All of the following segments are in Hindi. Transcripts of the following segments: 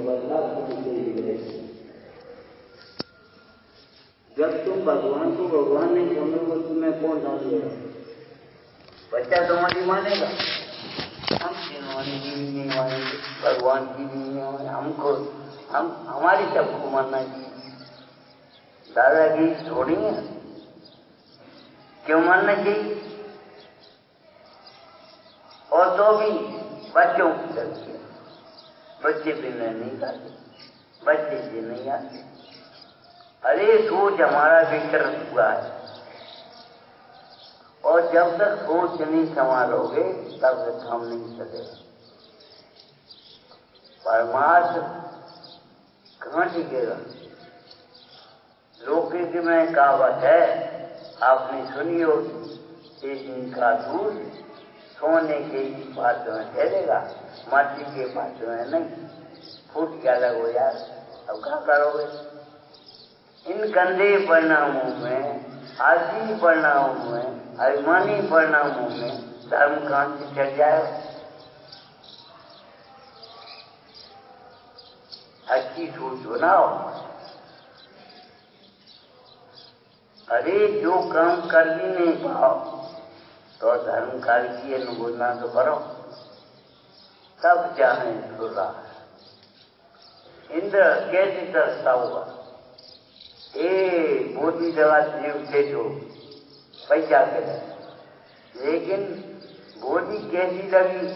बदला जब तुम भगवान को भगवान नहीं समझोगे तुम्हें कौन समझेगा? बच्चा तुम्हारी मानेगा? हम हमारी भी नहीं मानेंगे, भगवान की भी नहीं मानेंगे। हमको हमारी सबको मानना चाहिए, दादागिरी थोड़ी है। क्यों मानना चाहिए? और तो भी बच्चों की गलती है, बच्चे बिना नहीं खाते, बच्चे से नहीं आते। अरे सोच हमारा विकृत हुआ है, और जब तक सोच नहीं संभालोगे तब तक हम नहीं चलेगा। परमार्थ कहाँ टिकेगा? लौकिक में कहावत है, आपने सुनी होगी, एक दिन का दूध सोने के पात्र में ठहरेगा, माटी के पात्र में नहीं। फूट क्या लगो यार, अब क्या करोगे? इन गंदे परिणामों में, आजी परिणामों में, अभिमानी परिणामों में धर्म कहां से चढ़ जाए? अच्छी सोच बनाओ। अरे जो काम कर भी नहीं पाओ तो धर्म कार्य की अनुमोदना तो करो, तब जाने सुरा। इंद्र कैसे तरसता हुआ, बोधी दवा जीव थे जो पैसा के लिए, लेकिन बोधी कैसी लगी?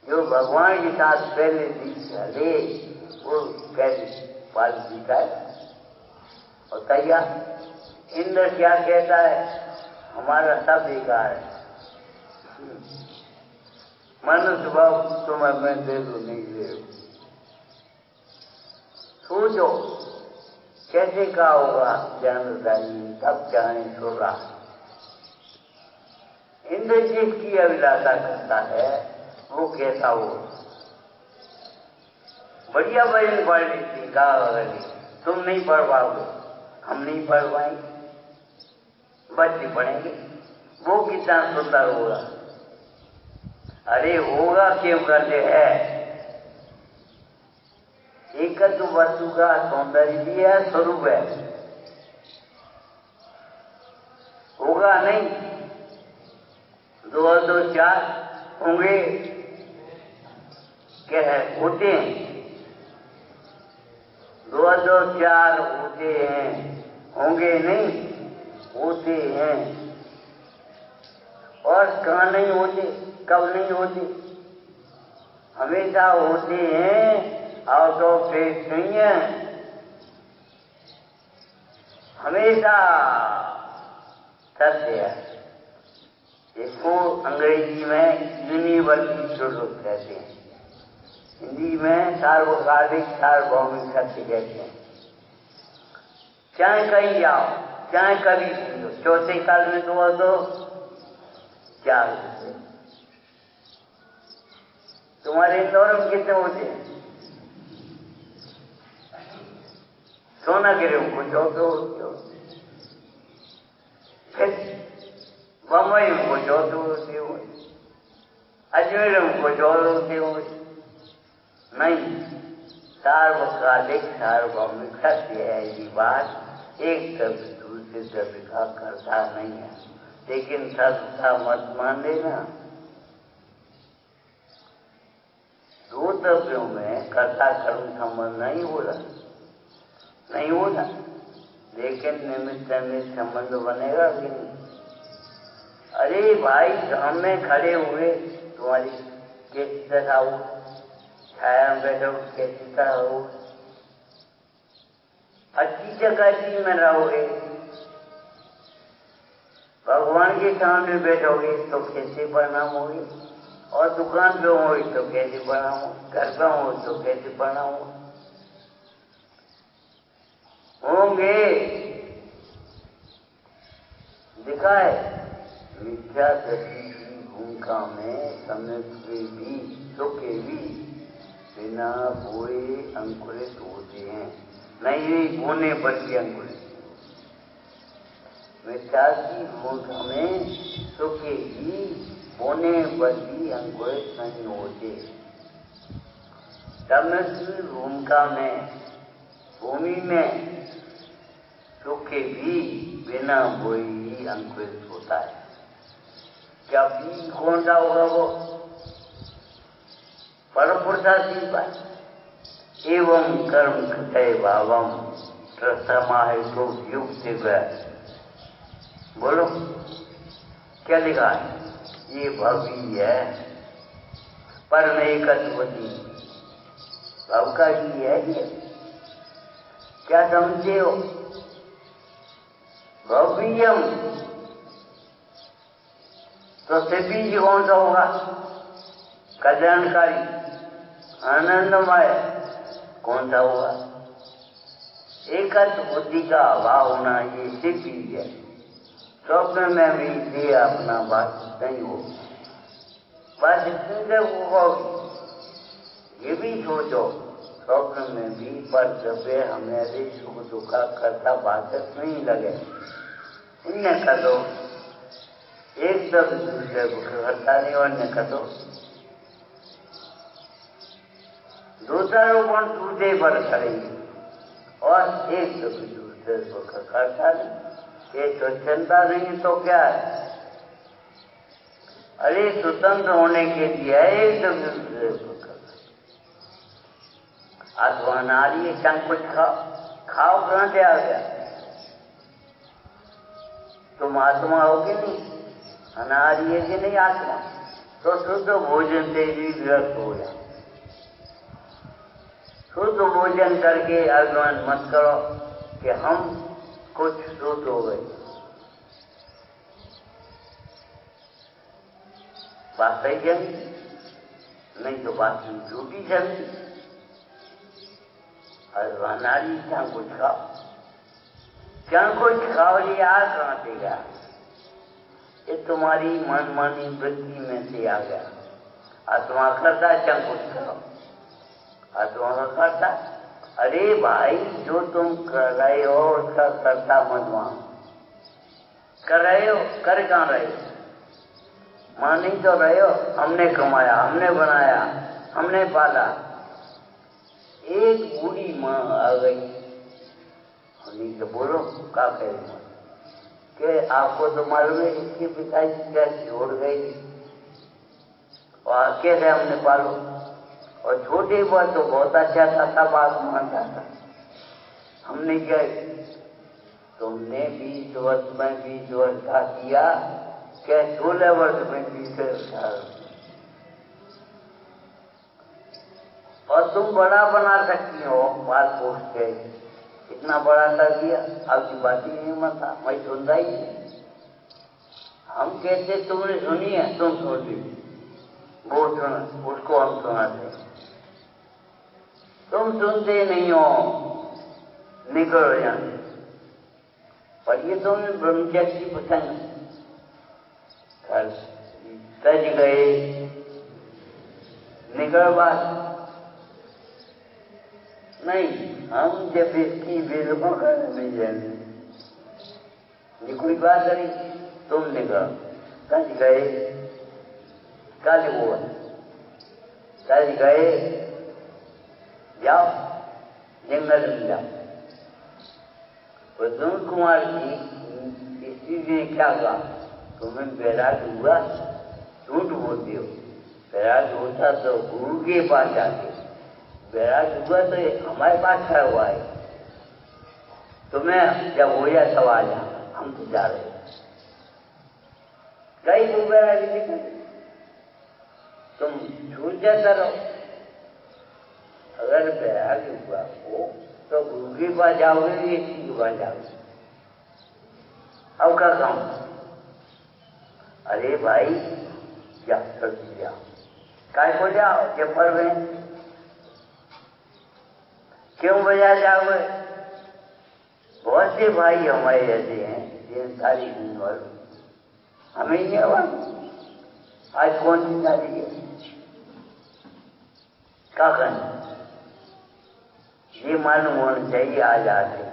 जो भगवान के साथ पहले दी चले वो कैसे पाल जीता है। और तैयार इंद्र क्या कहता है? हमारा सब बेकार है, मनुष्य भाव तुम्हें मैं दे दू नहीं दे दू। सोचो कैसे का होगा जानदारी, तब चाहे छोड़ा। इंद्र जिसकी अभिलाषा करता है वो कैसा हो? बढ़िया भजन पढ़ लेती कहा, तुम नहीं पढ़ पाओगे, हम नहीं पढ़ पाएंगे, बच्चे पढ़ेंगे, वो कितना सुंदर होगा। अरे होगा क्यों करते है? एक तो वस्तु का सौंदर्य भी है, स्वरूप है, होगा नहीं। 2 और 2 4 होंगे, क्या है? होते हैं। 2 और 2 4 होते हैं, होंगे नहीं, होते हैं। और कहाँ नहीं होते, कब नहीं होते? हमेशा होते हैं, आउट ऑफ फेस नहीं है, हमेशा सत्य है। इसको अंग्रेजी में यूनिवर्सल ट्रुथ कहते हैं, हिंदी में सार्वकालिक सार्वभौमिक सत्य कहते हैं। चाहे कहीं जाओ, चाहे कभी सुनो, चौथे काल में 2 और 2 4 होते। तुम्हारे इंदौर में कितने होते हैं? सोना गिरे को 14 होते हो, फिर बम्बई को 14 होते हो, अजमेर को 14 होते हो। नहीं, सार्वकालिक सार्वभौमिक सत्य है ये बात, एक शब्द दूसरे शब्द का करता नहीं है। लेकिन सबका मत मान लेना, 2 द्रव्यों में कर्ता कर्म संबंध नहीं हो रहा, नहीं होगा, लेकिन निमित्त निमित्त संबंध बनेगा कि नहीं? अरे भाई सामने खड़े हुए तुम्हारी कैसी तरह हो, छाया में बैठो कैसी तरह हो, अच्छी जगह जी में रहोगे, भगवान के सामने बैठोगे तो कैसे परिणाम होगी? और दुकान पे होगी तो कैसे परिणाम होगी? घर पे हो तो कैसे परिणाम होंगे? दिखा है मिथ्या दृष्टि की भूमिका में समझे भी सुखे भी बिना बोए अंकुरित होते हैं, नहीं बोने पर भी अंकुरित। मिथ्या की भूमिका में सुखे भी बोने पर भी अंकुरित नहीं होते। तमस्वी भूमिका में भूमि में सूखे भी बिना बोई ही अंकुरित होता है। क्या बीज कौन सा होगा? वो परम पुरुषार्थी बात। एवं कर्म कृतय भावम समाहितो युक्त वह। बोलो क्या लिखा है? ये भवी है परम एकत्वती। भव का ही है ये। क्या समझे हो? भव्यम तो बीज कौन सा होगा? कल्याणकारी आनंदमय कौन सा होगा? एकत्र बुद्धि का अभाव होना ये सिर्फ बीज है। स्वप्न में भी ये अपना बात नहीं हो, बस इतने होगी। ये भी सोचो स्वप्न में भी पर जब हमारे सुख दुख करता बाधक नहीं लगे, इन्हें कर दो। एकदम दूसरे को करता नहीं और इन्हें कर दो। दूसरा रोपण टूटे पर करेंगे और एक दूसरे को करता नहीं। ये तो चिंता नहीं तो क्या है? अरे स्वतंत्र होने के लिए एक दूसरे को अथवा नारी चाहे कुछ खाओ कहां से आ गया? तुम आत्मा हो कि नहीं? अनारी है कि नहीं आत्मा? तो शुद्ध भोजन से भी व्यर्थ हो जाए। शुद्ध भोजन करके अभिमान मत करो कि हम कुछ शुद्ध हो गए। बात सही चली? नहीं तो बात झूठी चली। नारी क्या कुछ खाओ, क्या कुछ खाओ, ये आ कहां से गया? ये तुम्हारी मनमानी वृत्ति में से आ गया। आत्मा करता है क्या कुछ खाओ, आत्मा का करता। अरे भाई जो तुम कर रहे हो उसका करता मत मान। कर रहे हो, कर कहां रहे हो? मान ही तो रहे हो। हमने कमाया, हमने बनाया, हमने पाला। एक बूढ़ी माँ आ गई, नहीं तो बोलो क्या करें कि आपको तो मालूम है इसके पिताजी क्या छोड़ गई और कैसे हमने पालो। और छोटे पर तो बहुत अच्छा था, बात मानता था। हमने क्या, तुमने 20 वर्ष में 20 वर्ष का किया, क्या 16 वर्ष में 20 वर्ष? और तुम बड़ा बना सकती हो बाल पोष के। इतना बड़ा कर दिया, आपकी बात ही नहीं मानता, मैं सुनता ही नहीं। हम कहते तुमने सुनी है, तुम सुन ली, वो सुना, उसको हम सुनाते। तुम सुनते नहीं हो, निकल जाते। पर ये तुमने ब्रह्मचर्य की पसंद सज गए, निकल बात नहीं। हम जब इसकी विरुद्ध नहीं जाने, ये कोई बात नहीं। तुम निकल, सज गए, कल हुआ, सज गए, जाओ जंगल में जाओ। प्रद्युम्न कुमार जी इसी ने क्या कहा? तुम्हें वैराग हुआ, झूठ बोलते हो। वैराग होता तो गुरु के पास जाते, वैराग हुआ तो हमारे पास खड़ा हुआ है। तुम्हें जब हो जाए तब आ जा, हम तो जा रहे हैं। कई वो वैरागी निकल, तुम झूठ जाता रहो। अगर वैराग हुआ हो तो गुरु के पास जाओगे, इसी के पास जाओगे। अब क्या कहूं? अरे भाई क्या कर दिया, काय को जाओ जब पर में क्यों बजा जाओगे? बहुत से भाई हमारे ऐसे हैं जिन सारी उम्र हमें नहीं हुआ। आज कौन सी शादी है? क्या करना, ये मालूम होना चाहिए। आज आते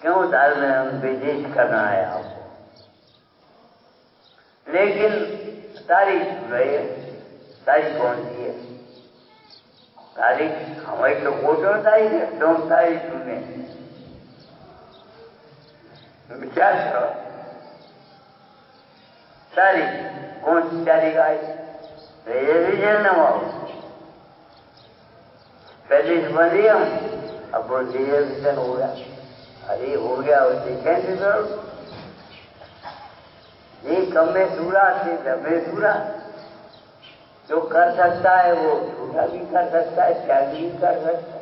क्यों धर्म में हम विदेश करना है आपको, लेकिन तारीख गए, तारीख कौन सी है? तारी हमारी तो कोटो तारी है, तुम तारी सुने विचार करो। सारी कौन सी सारी गाय ये रीजन न हो पहले बनी हम अब वो रिजन हो गया। अरे हो गया उसे कैसे करो ये कमे दूरा से दबे दूरा जो कर सकता है वो झूठा भी कर सकता है, त्याग भी कर सकता है।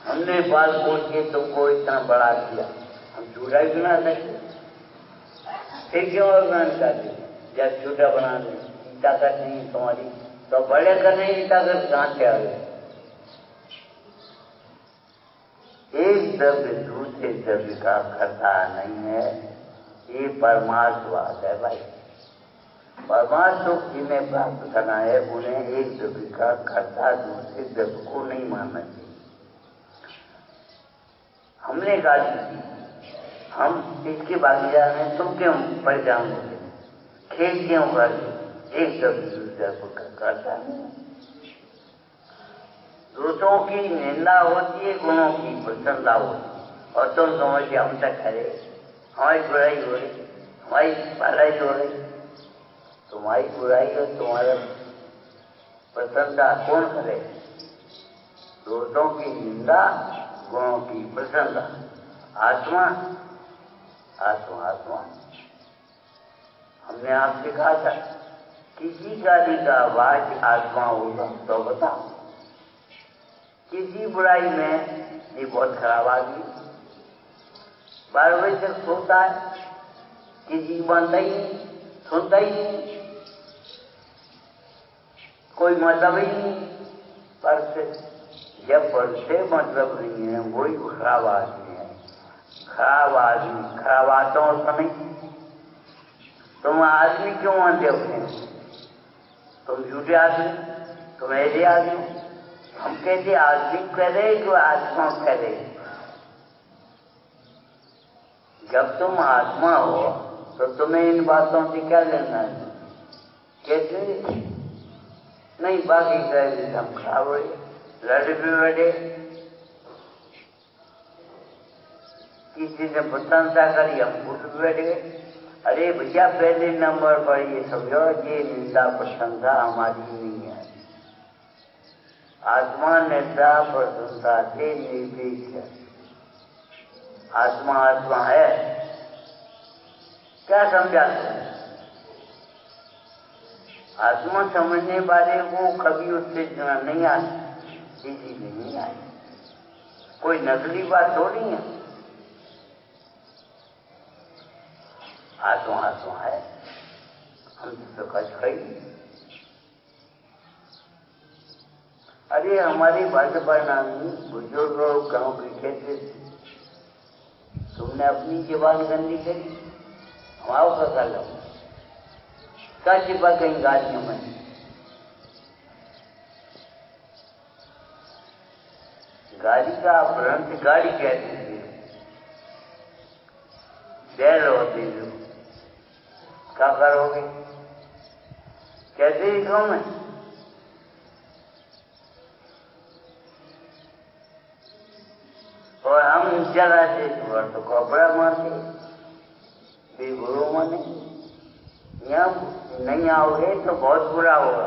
हमने बाल बोल के तुमको इतना बड़ा किया, हम झूठा ही बना सकते फिर क्यों अभिमान करते जब छोटा बना दे ताकत नहीं तुम्हारी तो बड़े करने की ताकत कहां से आ गई। एक द्रव्य दूसरे द्रव्य का करता नहीं है, ये परमार्थवाद है भाई। परमार्थ सुख जिन्हें प्राप्त करना है उन्हें एक द्रव्य का करता दूसरे द्रव्य को नहीं मानना चाहिए। हमने गाली की, हम इसके भागीदार हैं, तुम क्यों परेशान होते, खेल क्यों करते, एक द्रव्य दूसरे को करता नहीं। दोषों की निंदा होती है, गुणों की प्रशंसा होती है, और तुम समझते हम तक करे हमारी बुराई हो रही, हमारी भलाई हो रही। तुम्हारी बुराई और तुम्हारा प्रशंसा कौन करे? दोषों की निंदा, गुणों की प्रशंसा। आत्मा आत्मा आत्मा हमने आपसे कहा था किसी गाली का आवाज आत्मा होगा तो बताओ। किसी बुराई में ये बहुत खराब आदमी 12 बजे तक सोता है, किसी बनता ही नहीं, सुनता ही नहीं, कोई मतलब ही नहीं। पर जब से मतलब नहीं है वही खराब आदमी है। खराब आदमी खराब आत्माओं का नहीं। तुम आदमी क्यों मानते हो? तुम झूठे आदमी, तुम ऐसे आदमी। हम कहते आदमी कह रहे कि आत्मा कह रहे। जब तुम आत्मा हो तो तुम्हें इन बातों से क्या लेना है? कहते नहीं बाकी कहे हम खराब हो लड़े भी बैठे, किसी ने प्रशंसा करी हम फूट बैठ गए। अरे भैया पहले नंबर पर ये समझो ये निंदा प्रशंसा हमारी नहीं है। आत्मा निंदा प्रशंसा से निर्भीक है। आत्मा आत्मा है। क्या समझा तुम? आत्मा समझने वाले को कभी उससे नहीं आती, इसीलिए नहीं आई। कोई नकली बात थोड़ी है। आत्मा आत्मा है, हम तो कच खई। अरे हमारी भाषा परिणामी बुजुर्ग लोग गांव के कहते थे तुमने अपनी जबान गंदी करी, हमारा का कर लो क्या छिपा कहीं गालियों में। गाड़ी का भ्रंश गाड़ी कहते थे, बैल होते जो क्या करोगे? कहते ही क्यों मैं और हम जरा से तो कपड़ा मारते बेगुरु माने। यहाँ नहीं आओगे तो बहुत बुरा होगा,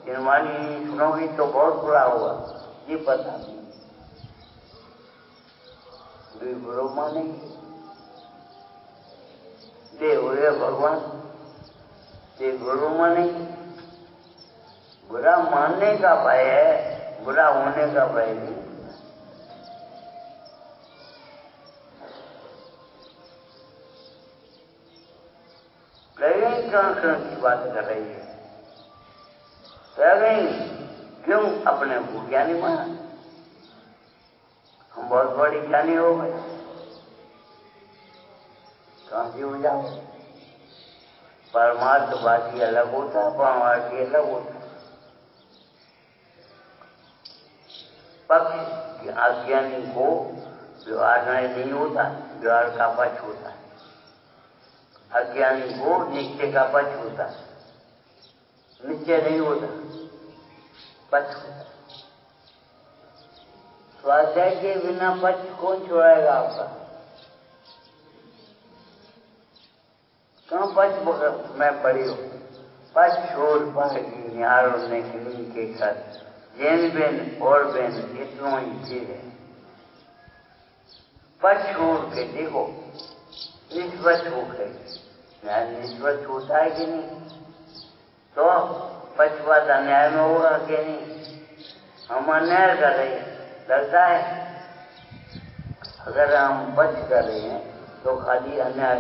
निर्माणी नहीं सुनोगी तो बहुत बुरा होगा, ये पता नहीं। बेगुरु मानेंगे दे हुए भगवान, ये गुरु मानेंगे। बुरा मानने का भय है, बुरा होने का भय नहीं। कहीं की बात कर रही है, कहीं क्यों अपने को ज्ञानी माना? हम बहुत बड़ी ज्ञानी हो गए, कहां से हो जाओ? परमार्थवादी अलग होता, परमार्थी अलग होता। पक्ष अज्ञानी को व्यवहार नहीं होता, व्यवहार का पक्ष होता है। अज्ञानी को निश्चय का पक्ष होता है, निश्चय नहीं होता। पक्ष। स्वाध्याय के बिना पक्ष कौन छोड़ाएगा आपका? कहाँ पक्ष मैं पढ़ी हूँ? पक्ष छोड़ पाएगी निहारो ने किन्हीं के कर, जैन बेन और बेन इतना ही चीज है। पक्ष छोड़ के देखो, निष्पक्ष हो गई, निष्पक्ष होता है कि नहीं? तो पक्षपात अन्याय में होगा कि नहीं? हम अन्याय कर रहे हैं, लगता है अगर हम पक्ष कर रहे हैं तो खाली अन्याय,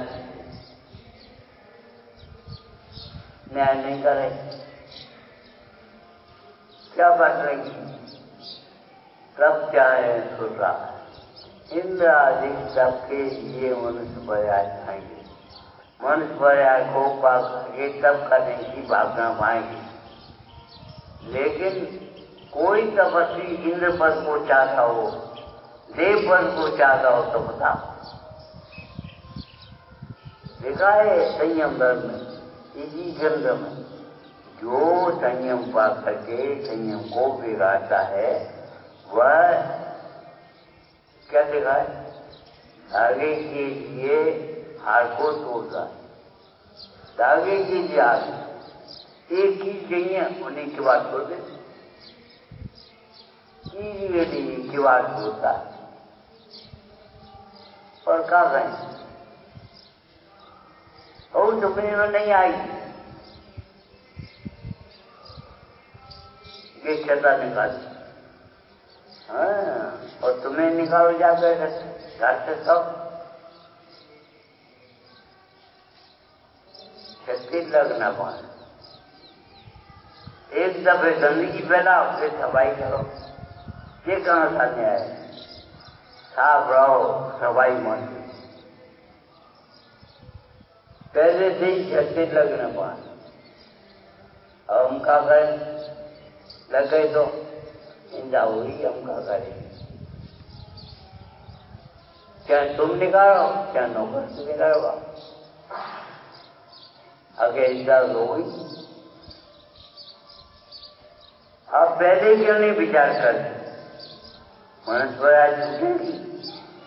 न्याय नहीं कर रहे, क्या कर रही? तब क्या है सुरा इंद्र आदि सबके लिए मनुष्य पर्याय खाएंगे, मनुष्य पर्याय को पाकर तब करने की भावना पाएंगे। लेकिन कोई तपस्वी इंद्र पद को चाहता हो, देव पद को चाहता हो तो बताओ, देखा है संयम धर्म में, इसी ग्रंथ में जो संयम पा करके संयम को बिगाड़ता है वह क्या देखा है? धागे के लिए हार को तोड़ता है। धागे के लिए आगे एक ही चाहिए होने के बाद तोड़ दे, की बात होता है। और कहा गए और सुपने में नहीं आई, ये क्षता निकाल। हाँ, और तुम्हें निकालो जाकर घर से सब 36 लगना पाए। एक दफे गंदगी फैलाओ फिर सफाई करो, ये कहाँ सा न्याय है? साफ रहो, सफाई मत। पहले से ही 36 लगना पाए। अब हम क्या करें? लग गए तो इंदा हुई, हम क्या करें? क्या तुम निकालो, क्या नौकर से निकालोगा? अगर इंदा हो गई, आप पहले क्यों नहीं विचार करते? मनुष्य आज छूटेगी,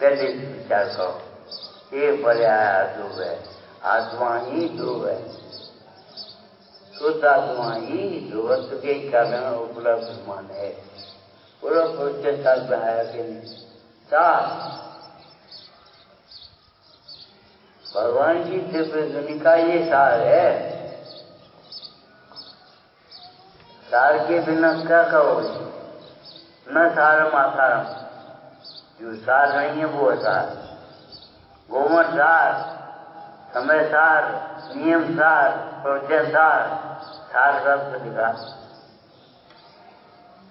पहले विचार करो। ये पर्याय ध्रुव है, आत्मा ही ध्रुव है, शुद्ध आत्मा ही ध्रुवत्व के कारण उपलब्ध मान है। पूरा पुरुष साथ बनाया कि नहीं? साथ भगवान की दिव्य धुनी का ये सार है। सार के बिना क्या कहोगे? न सारम आसारम, जो सार नहीं है वो सार। गोमर सार, समय सार, नियम सार, प्रोजेक्ट सार, सार शब्द लिखा।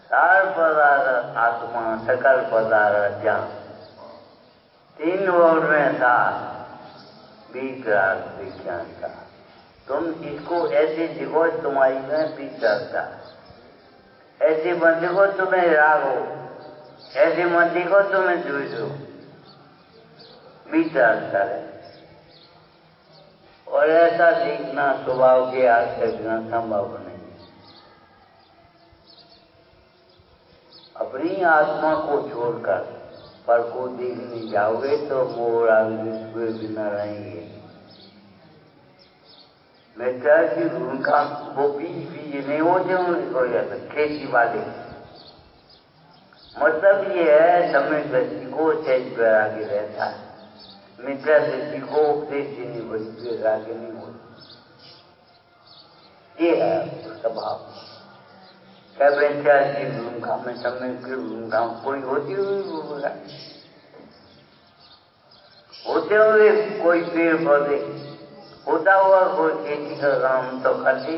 सार पदार्थ आत्मा, सकल पदार्थ ज्ञान, 3 वर्ड में सार, विज्ञान विज्ञान का। तुम इसको ऐसे दिखो तुम्हारी में विचारता, ऐसे मत देखो तुम्हें राग हो, ऐसे मत देखो तुम्हें द्वेष हो, विचारता है। और ऐसा देखना स्वभाव के हाथ से बिना संभव नहीं। अपनी आत्मा को छोड़कर पर को देखने जाओगे तो मोह राग हुए बिना रहेंगे। मित्र की भूमिका वो बीज नहीं हो जाता, खेती वाले। मतलब ये है समय व्यक्ति को चैत वैराग्य रहता है, मित्र व्यक्ति को उपदेश देने बड़ी वैराग्य नहीं होती। ये है स्वभाव। क्या बेचार की भूमिका में समय की भूमिका कोई होती हुई भूमिका, होते हुए कोई पेड़ पौधे, होता हुआ कोई खेती का काम तो करती,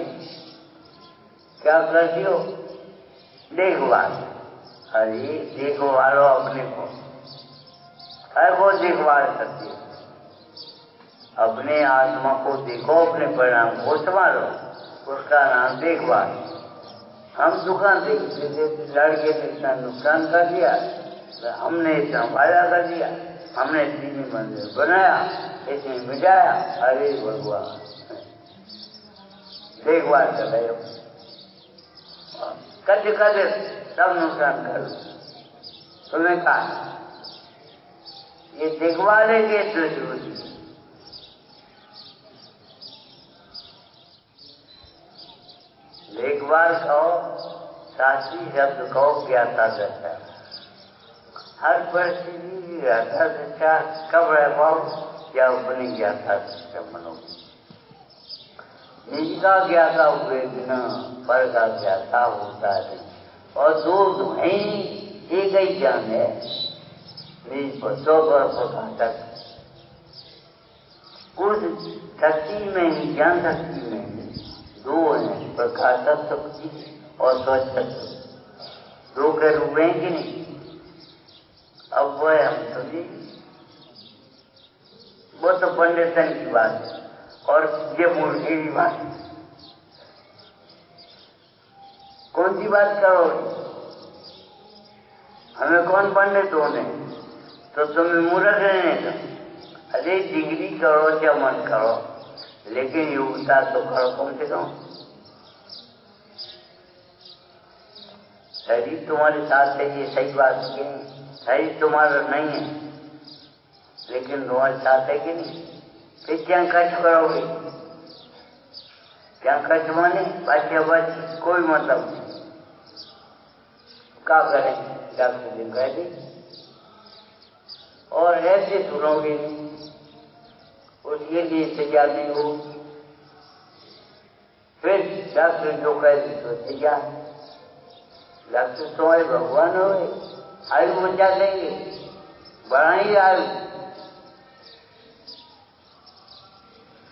क्या करती हो? देखभाल। अरे देखभालो अपने को, हर को देखभाल करती हो। अपने आत्मा को देखो, अपने परिणाम को संभालो, उसका नाम देखभाल। हम दुकान देखते थे, लड़के ने इतना नुकसान कर दिया, हमने इतना फायदा कर दिया, हमने 3 मंदिर बनाया, इतने मिटाया। अरे भगवान, देखभाल कर रहे हो, कद कद सब नुकसान कर तुम्हें कहा ये दिखवाले के तो जरूरी देखभाल कहो शास्त्री शब्द कहो ज्ञाता दशा हर परिस्थिति की ज्ञाता दशा कब रह पाओ या अपनी ज्ञाता दशा मनो निज का ज्ञाता हुए बिना पर का ज्ञाता होता है और दो एक ही ज्ञान है निज बच्चों पर प्रकाशक उस शक्ति में ही ज्ञान शक्ति में दो हैं प्रकाशक शक्ति और स्वच्छ शक्ति दो के रूप हैं कि नहीं। अब वो है हम समझे वो तो पंडितन की बात है और ये मूर्ति की बात है। कौन सी बात करोगे हमें कौन पंडित होने तो तुम्हें मूर्ख रहने दो। अरे डिग्री करो या मन करो लेकिन योग्यता तो करो कम से कम। शरीर तुम्हारे साथ है ये सही बात है शरीर तुम्हारा नहीं है लेकिन तुम्हारे साथ है कि नहीं। फिर क्या खर्च करोगे क्या खर्च माने बच्चे बच्चे कोई मतलब नहीं। क्या करें डॉक्टर जी कह दी और ऐसे सुनोगे नहीं उसके लिए तैयार नहीं हो फिर डॉक्टर जो कह दी तो तैयार डॉक्टर तो है भगवान हो आयु बचा देंगे बढ़ाई आयु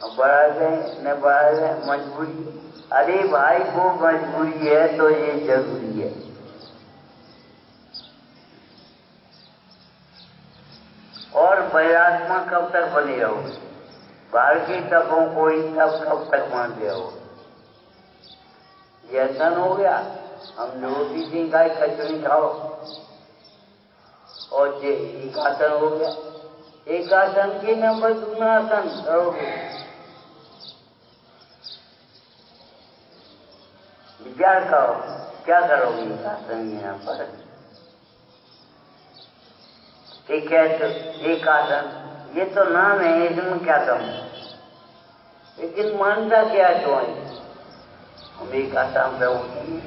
बढ़ा दें न बढ़ा दें मजबूरी। अरे भाई वो मजबूरी है तो ये जरूरी है। और वैरात्मा कब तक बनी रहोगे बाहर की तपों को ही तब कब तक मानते हो। ये ऐसा हो गया हम रोटी सी गाय खचड़ी खाओ और ये एक आसन हो गया एक आसन के नंबर दूसरा आसन करोगे विचार करो क्या करोगे एक आसन यहाँ पर एक है तो एक आसन ये तो नाम है इसमें क्या कम लेकिन मानता क्या तो है हम एक आसान पे होती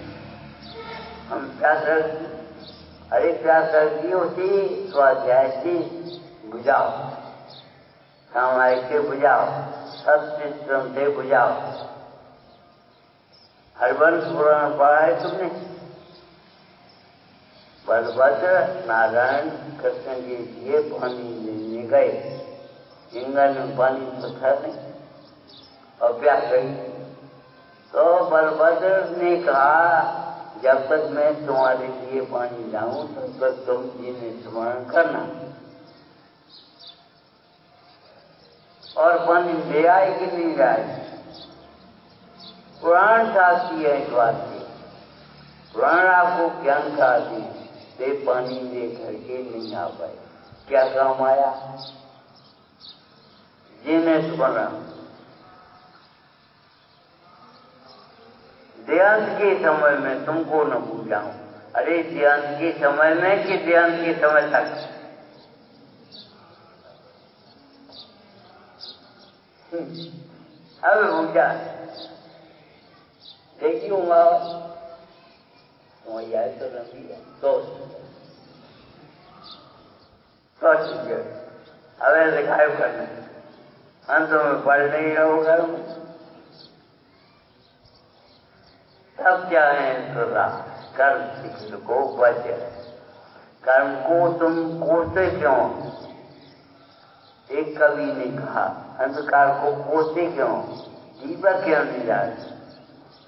हम प्यास अरे प्यास रखती होती स्वाध्याय से बुझाओ सामायिक से बुझाओ सत्सिस्टम से बुझाओ। हरवंश पुराण पढ़ा है तुमने बलभद्र नारायण कृष्ण के लिए पानी लेने गए इंगन में पानी तो था नहीं और प्यास गई तो बलभद्र ने कहा जब तक मैं तुम्हारे लिए पानी लाऊं तब तक तुम जिन्हें स्मरण करना और पानी ले आए कि नहीं लाए। पुराण साक्षी है इस बात की पुराण आपको ज्ञान का दी दे पानी ले करके नहीं आ पाए क्या काम आया जिन्हें स्मरण देहांत के समय में तुमको न भूलाऊं। अरे देहांत के समय में कि देहांत के समय तक अब भूजा देखिएगा याद तो लंबी है तो अब ऐसे गायब करना अंत में पढ़ नहीं रहोगा सब क्या है सदा कर्म शिक्षण को बच कर्म को तुम कोसते क्यों। एक कवि ने कहा अंधकार को कोसते क्यों दीपक क्यों नहीं जाते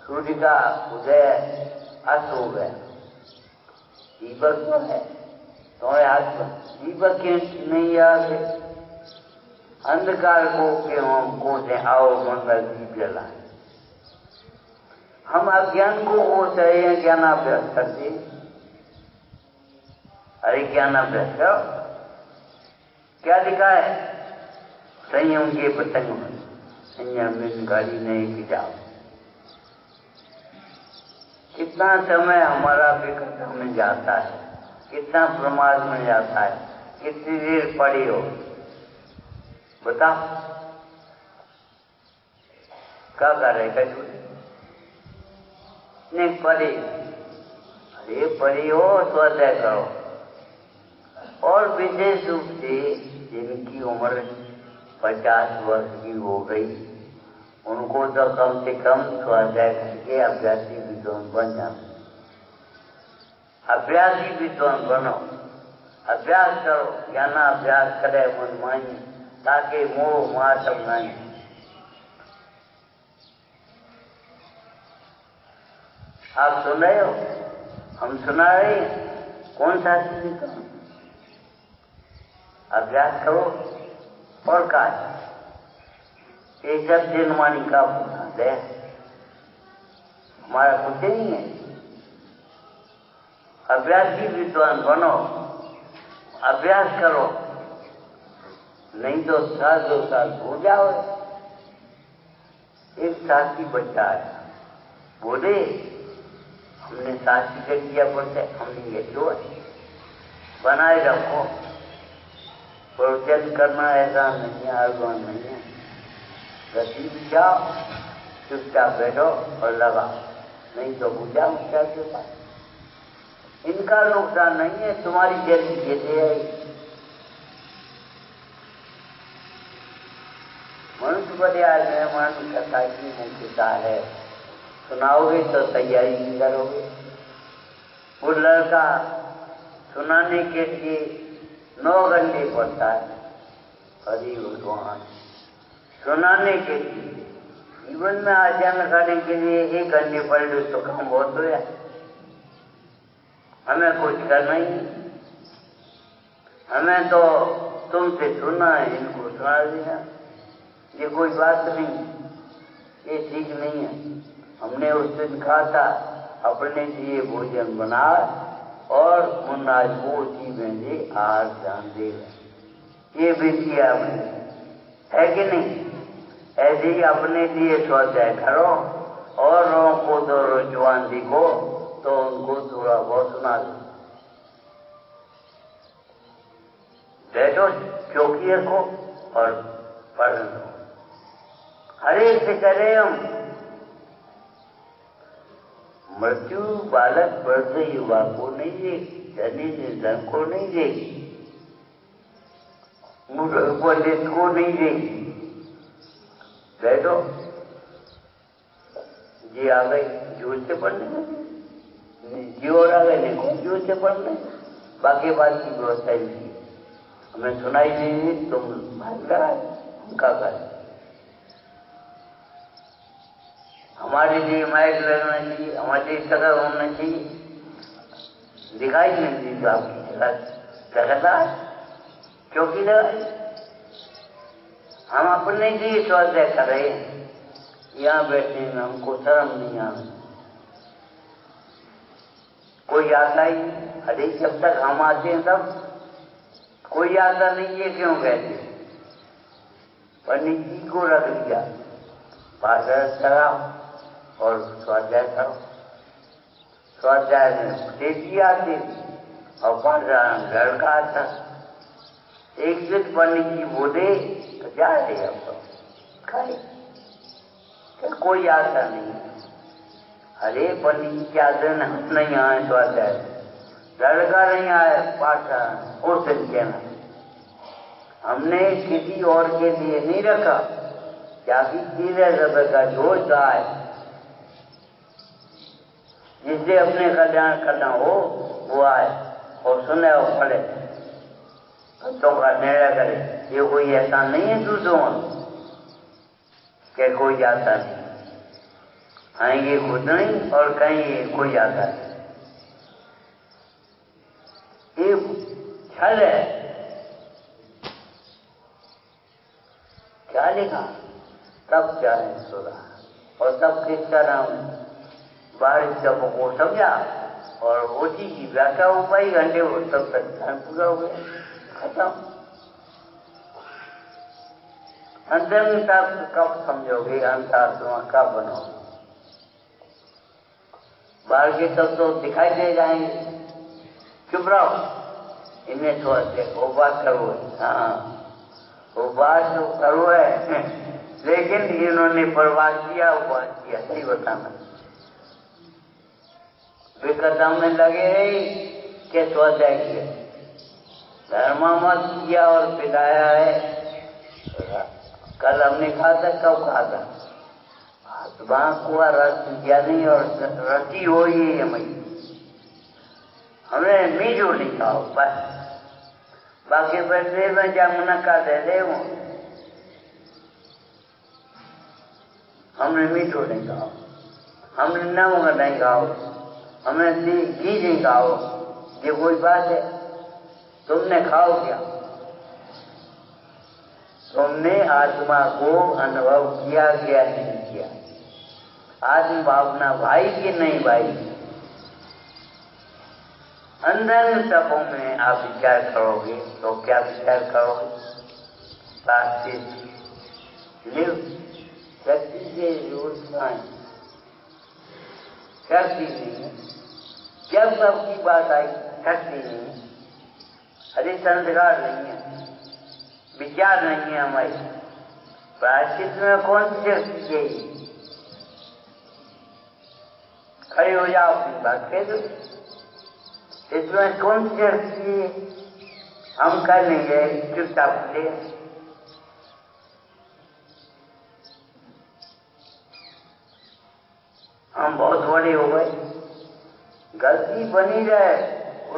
सूर्य का उदय अस्त हो गया दीपक तो है तुम्हारे हाथ में दीपक क्यों नहीं याद अंधकार को क्यों हम कोसे आओ मंगल दीप जलाए। हम अज्ञान को कोस रहे हैं ज्ञानाभ्यास करते अरे ज्ञानाभ्यास करो क्या लिखा है संयम के प्रसंग में संयम में गाड़ी नहीं की जाओ कितना समय हमारा विकट में जाता है, कितना प्रमाद में जाता है, कितनी देर पड़ी हो बताओ, क्या कर रहे कजू नहीं पढ़ी। अरे पढ़ी हो तो अध्यय करो। और विशेष रूप से जिनकी उम्र 50 वर्ष की हो गई उनको तो कम से कम स्वाध्याय करके अभ्यासी विद्वान बन जाते। अभ्यासी विद्वान बनो, अभ्यास करो, ज्ञानाभ्यास करे मन मानी, ताकि मोह मार सब नहीं। आप सुन रहे हो, हम सुना रहे हैं, कौन सा विद्वान? अभ्यास करो और काज ये सब जनमानी का बुनियाद है, हमारा कुछ नहीं है। अभ्यासी विद्वान बनो, अभ्यास करो, नहीं तो 2 साल हो जाओ। एक साथी बच्चा आया, बोले हमने साथी कर दिया, बोलते हमने ये जो बनाए रखो, प्रवचन करना ऐसा नहीं है, आह्वान नहीं है, गति जाओ, चुपचाप बैठो और लगा, नहीं तो बुझा उसका के पास। इनका नुकसान नहीं है, तुम्हारी जल्दी ये है। मनुष्य बढ़िया है, मनुष्य कथा की मुख्यता है, सुनाओगे तो तैयारी नहीं करोगे। वो लड़का सुनाने के लिए 9 घंटे पड़ता है, हरि भगवान सुनाने के लिए। जीवन में आचरण करने के लिए 1 घंटे पढ़ लो तो काम बहुत हो जाए। हमें कुछ करना ही नहीं, हमें तो तुमसे सुनना है, इनको सुना देना, ये कोई बात नहीं, ये ठीक नहीं है। हमने उस दिन कहा था अपने लिए भोजन बना और मुन्ना वो चीजें दे आहार ध्यान देगा, ये भी किया हमने, है कि नहीं? ऐसे ही अपने लिए स्वाध्याय करो और लोगों को तो रुझान दिखो तो उनको थोड़ा बहुत सुना दो। बैठो, चौकी रखो और पढ़ लो। हर एक से करे हम। मृत्यु बालक बढ़ते युवा को नहीं देगी, धनी निर्धन को नहीं देगी, मूर्ख पंडित को नहीं देगी। बैठो, जी आ गई जोर से पढ़ने लगे, जी और आ गए नहीं जोर से पढ़ने, बाकी बात की व्यवस्था ही थी। हमें सुनाई नहीं, तुम भाग कराए, हम क्या करें? हमारे लिए माइक लगना चाहिए, हमारे लिए जगह होना चाहिए, दिखाई नहीं दी तो आपकी जगह चौकी लगाई। हम अपने लिए स्वाध्याय कर रहे हैं, यहाँ बैठने में हमको शर्म नहीं आती। कोई आता ही, अरे जब तक हम आते हैं तब कोई आता नहीं है, क्यों कहते? पंडित जी को रख दिया, पाठन कराओ और स्वाध्याय करो। स्वाध्याय में तेजी आती और पाठन लड़का आता। एक दिन पंडित जी बोले तो जा रहे अब तो खाए, कोई आता नहीं। अरे पंडित जी क्या दिन हम नहीं आए स्वाध्याय, लड़का नहीं आए पाठन, उस दिन कहना हमने किसी और के लिए नहीं रखा, क्या कि 13 का जोश आए, जिससे अपने कल्याण करना हो वो आए और सुने और पढ़े, बच्चों का निर्णय करे। ये कोई ऐसा नहीं है दूसरों के कोई आता नहीं, आएंगे खुद नहीं और कहेंगे कोई आता नहीं। ये छल है। क्या लिखा तब चाहे सुना और तब किस तरह बारिश जब को समझा और उसी की व्याख्या हो पाई, घंटे हो तब तक ध्यान पूरा हो गया, खत्म। अंतर्मुखता कब समझोगे, अंतरात्मा कब बनोगे? बाहर के तब तो दिखाई दे जाएंगे। चुप रहो, इन्हें छोड़ दे, वो बात करो। हाँ, वो बात तो करो है, लेकिन इन्होंने परवाह किया, वो बात किया, सही बताना। वे कदम में लगे रही के स्वाध्याय किया, धर्मा मत किया और पिलाया है। कल हमने कहा था, कब कहा था? वहां रस दिया नहीं और रसी हो ही है मई। हमने मीठो नहीं खाओ बस, बाकी पैसे में जामुना का दे दे वो, हमने मीठो नहीं खाओ, हमने नमक नहीं खाओ, हमने घी नहीं खाओ। ये कोई बात है? तुमने खाओ क्या? तुमने आत्मा को अनुभव किया क्या नहीं किया? आत्म भावना भाई कि नहीं भाई? अंदर तपों में आप विचार करोगे तो क्या विचार करोगे? लिव शक्ति से रोजगार शक्ति नहीं है। जब सबकी बात आई शक्ति नहीं है, अरे संस्कार नहीं है, विचार नहीं है हमारी। प्रायश्चित में कौन सी शक्ति चाहिए? खड़े हो जाओ, अपनी बात कह दो, इसमें कौन सी शक्ति है? हम कर लेंगे, चुपचाप ले। हम बहुत बड़े हो गए, गलती बनी रहे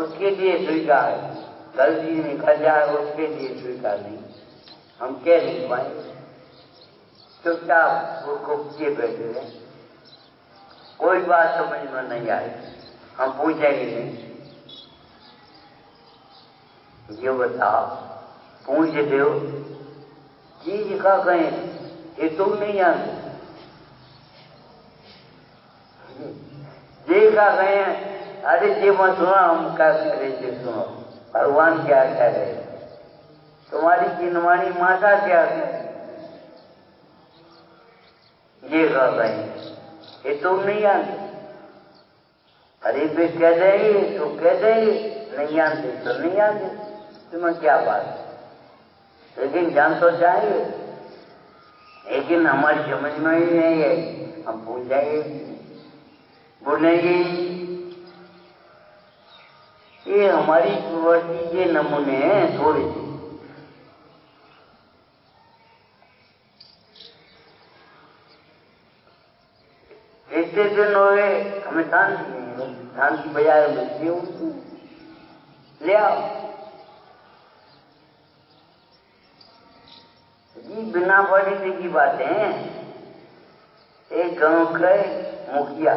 उसके लिए स्वीकार है, गलती निकल जाए उसके लिए स्वीकार नहीं। हम कह नहीं पाएंगे, चुपचाप उसको किए बैठे रहे। कोई बात समझ में नहीं आई, हम पूछेंगे नहीं। ये बताओ, पूछ दो चीज का कहें, ये तुम नहीं जानते। ये का कहें, अरे जी मत सुना, हम क्या कह रहे थे सुनो, भगवान क्या कह रहे, तुम्हारी चिन्हवाणी माता क्या कह, ये का कहें, ये तुम नहीं जानते। अरे वे कह देंगे तो कह देंगे, नहीं जानते तो नहीं जानते, तुम्हें क्या बात है? लेकिन जान तो जाएंगे, लेकिन हमारी समझ में ही नहीं है। हम पूछेंगे, बोलेंगे, ये हमारी प्रवृत्ति के नमूने हैं थोड़े से। इतने दिन हो गए हमें शांति नहीं है, शांति बजाय मिलती है, ले आओ जी। बिना पढ़ी लिखी बातें हैं। एक गांव के मुखिया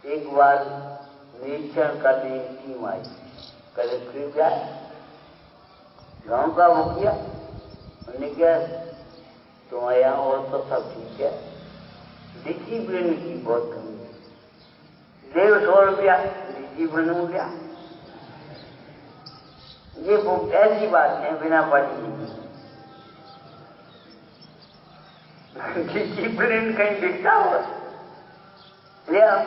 एक बार निरीक्षण करने की टीम आई, कलेक्टर क्या गांव का मुखिया, उन्होंने क्या तुम्हारे यहाँ और तो सब ठीक है, डिसिप्लिन की बहुत कमी है, 150 रुपया डिसिप्लिन हो गया। ये ऐसी बात है बिना पढ़ी लिखी। डिसिप्लिन कहीं दिखता हुआ ले आओ,